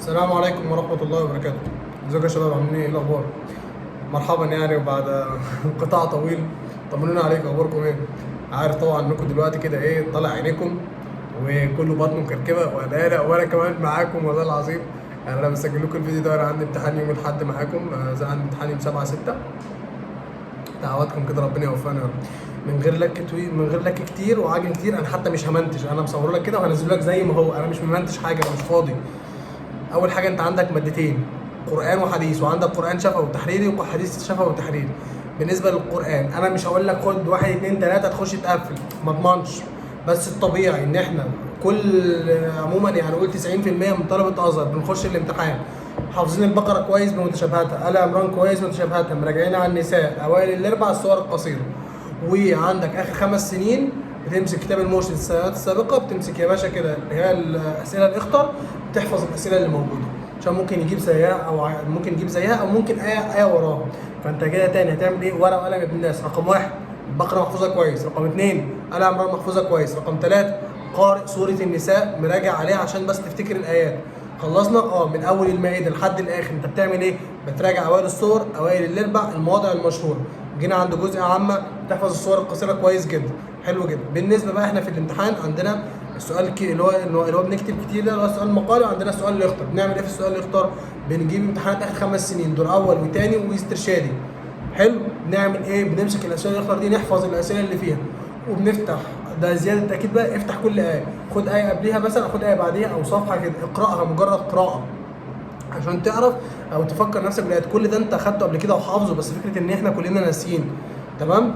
السلام عليكم ورحمة الله وبركاته. ازيكم يا شباب، عاملين ايه الأخبار؟ مرحبا يعني وبعد انقطاع طويل. طمنونا عليكم، أخباركم ايه؟ عارف طبعا انكم دلوقتي كده ايه طالع عينيكم وكله بطنه مكركبة وأنا كمان معاكم والله العظيم. يعني أنا بسجل لكم الفيديو ده، أنا عندي امتحان يوم الأحد معاكم، زي عندي امتحان يوم 7/6. دعواتكم كده ربنا يوفقنا يا رب. من غير لك كتير وعاجل كتير، أنا حتى مش همنتج، أنا مصور لك كده وهنزل لك زي ما هو، أنا مش ممنتج حاجة، أنا مش فاضي. اول حاجه انت عندك مادتين، قران وحديث، وعندك قران شفوي وتحريري وحديث شفوي وتحريري. بالنسبه للقران انا مش هقول لك خد 1 2 3 تخش تقفل، ما اضمنش. بس الطبيعي ان احنا عموما يعني قول 90% من طلبه ازهر بنخش الامتحان حافظين البقره كويس بمتشابهاتها، ال عمران كويس بمتشابهاتها، مراجعين على النساء، اوائل الاربع، السور القصيره. وعندك اخر 5 سنين بتمسك كتاب المرشد السنوات السابقه، بتمسك يا باشا كده اللي هي الاسئله الاخطر، تحفظ الاسئله اللي موجوده عشان ممكن يجيب زيها او ممكن ايه وراها. فانت كده تاني هتعمل ايه؟ ورقه وقلم يا ابن الناس. رقم 1 البقره محفوظه كويس، رقم 2 ال عمران محفوظه كويس، رقم 3 قارئ سوره النساء مراجع عليها عشان بس تفتكر الايات. خلصنا من اول المائده لحد الاخر انت بتعمل ايه؟ بتراجع اوائل السور، اوائل الاربع، المواضع المشهوره. جينا عند جزء عامه تحفظ الصور القصيره كويس جدا، حلو جدا. بالنسبه بقى احنا في الامتحان عندنا السؤال اللي هو بنكتب كتير ده، اللي هو السؤال المقالي، وعندنا السؤال اللي يختار. بنعمل ايه في السؤال اللي يختار؟ بنجيب امتحانات اخر 5 سنين، دور اول وثاني واسترشادي. حلو. بنعمل ايه؟ بنمسك الاسئله اللي يختار دي، نحفظ الاسئله اللي فيها، وبنفتح. ده زياده تاكيد بقى، افتح كل ايه، خد ايه قبليها مثلا، خد ايه بعديها، او صفحه كده اقراها، مجرد قراءه عشان تعرف او تفكر نفسك بالايات. كل ده انت اخدته قبل كده وحافظه، بس فكره ان احنا كلنا ناسيين. تمام.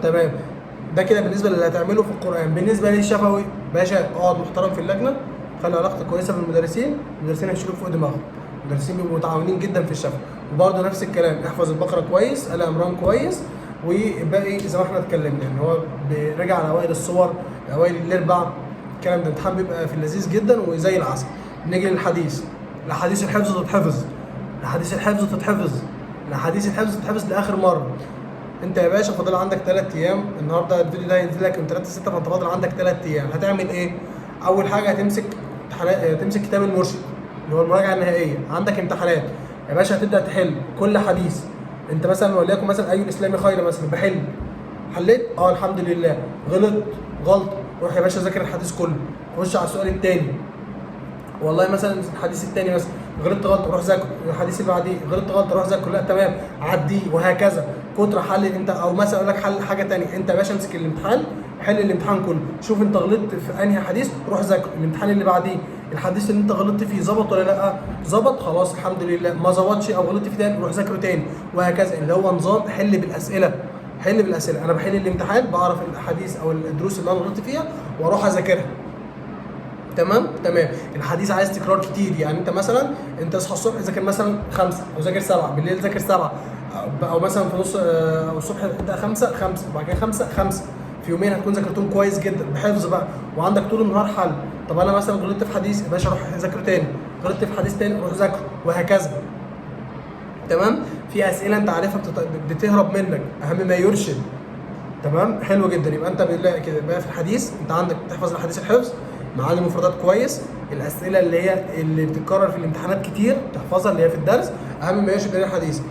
ده كده بالنسبه للي هتعمله في القران. بالنسبه للشفوي باشا، اقعد محترم في اللجنه، خلي علاقتك كويسه بالمدرسين، المدرسين هيشيلوك فوق دماغهم، المدرسين بيبقوا متعاونين جدا في الشفوي. وبرده نفس الكلام، احفظ البقره كويس، ال عمران كويس، والباقي زي ما احنا اتكلمنا، يعني هو بيراجع على اوائل الصور، اوائل الاربع. الكلام ده الامتحان بيبقى في اللذيذ جدا وزي العسل. نيجي للحديث. الاحاديث الحفظ تتحفظ، الاحاديث الحفظ تتحفظ، الاحاديث الحفظ تتحفظ لاخر مره. انت يا باشا فاضل عندك 3 ايام، النهارده الفيديو ده هينزل لك يوم 3/6، فانت فاضل عندك 3 ايام. هتعمل ايه؟ اول حاجه تمسك كتاب المرشد اللي هو المراجعه النهائيه. عندك امتحانات يا باشا، هتبدا تحل كل حديث. انت مثلا وليكن مثلا اي الاسلام خير مثلا، بحل. حليت؟ الحمد لله. غلط، روح يا باشا ذاكر الحديث كله، خش على السؤال الثاني. والله مثلا الحديث الثاني مثلا غلطت غلطه، روح ذاكر. الحديث اللي بعديه غلطت غلطه، روح ذاكر. لا تمام، عديه، وهكذا. كتر حل انت، او مثلا اقول لك حل حاجه ثانيه. انت يا باشا امسك الامتحان، حل الامتحان كله، شوف انت غلطت في انهي حديث، روح ذاكر. الامتحان اللي بعديه الحديث اللي انت غلطت فيه ظبط ولا لا؟ ظبط، خلاص الحمد لله. ما ظبطش او غلطت فيه تاني، روح ذاكره تاني، وهكذا. اللي هو نظام حل بالاسئله. انا بحل الامتحان، بعرف الاحاديث او الدروس اللي انا غلطت فيها واروح اذاكرها. تمام. الحديث عايز تكرار كتير، يعني انت مثلا انت اصحى الصبح ذاكر مثلا 5 او ذاكر 7، بالليل ذاكر 7، او مثلا في نص او الصبح ابدا 5 وبعد كده 5 في يومين هتكون ذاكرتهم كويس جدا بحفظ بقى، وعندك طول النهار حل. طب انا مثلا غلطت في حديث يا باشا، روح ذاكره تاني، غلطت في حديث تاني، روح ذاكره، وهكذا. تمام. في اسئله انت عارفها بتهرب منك، اهم ما يرشد. تمام، حلو جدا. يبقى انت بالله كده بقى في الحديث انت عندك تحفظ الحديث الحفظ، معاني المفردات كويس، الاسئله اللي بتتكرر في الامتحانات كتير تحفظها، اللي هي في الدرس، اهم ما يرشد الى الحديث.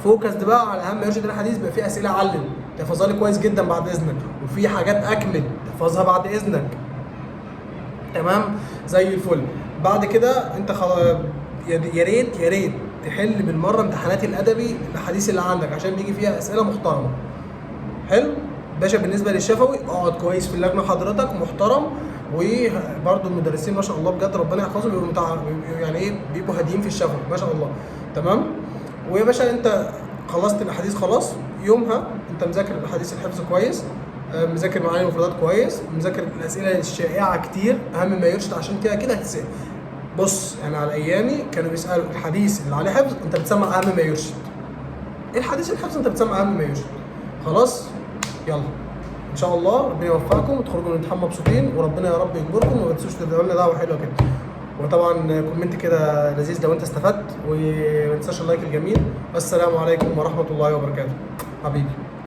فوكس بقى على اهم ما يرشد الى الحديث. بقى في اسئله علم تحفظها لي كويس جدا بعد اذنك، وفي حاجات اكمل تحفظها بعد اذنك. تمام، زي الفل. بعد كده انت يا ريت تحل بالمره امتحانات الادبي الحديث اللي عندك، عشان بيجي فيها اسئله محترمه. حلو باشا. بالنسبه للشفوي اقعد كويس في اللجنه حضرتك محترم، وبرده المدرسين ما شاء الله بجد ربنا يحفظهم، بيبقوا يعني ايه، بيبقوا هاديين في الشفوي ما شاء الله. تمام. ويا باشا انت خلصت الاحاديث خلاص، يومها انت مذاكر الاحاديث الحفظ كويس، مذاكر معاني المفردات كويس، مذاكر الاسئله الشائعه كتير، اهم ما يرشد، عشان كده هتتسال. بص يعني على ايامي كانوا بيسالوا الحديث اللي عليه حفظ انت بتسمع اهم ما يرشد، الحديث الحفظ انت بتسمع اهم ما يرشد. خلاص يلا، ان شاء الله ربنا يوفقكم وتخرجوا من الامتحان مبسوطين، وربنا يا رب يجبركم، وما تنسوش تدعوا لنا دعوه حلوه كده. وطبعا كومنت كده لذيذ لو انت استفدت، وما تنساش اللايك الجميل. والسلام عليكم ورحمه الله وبركاته حبيبي.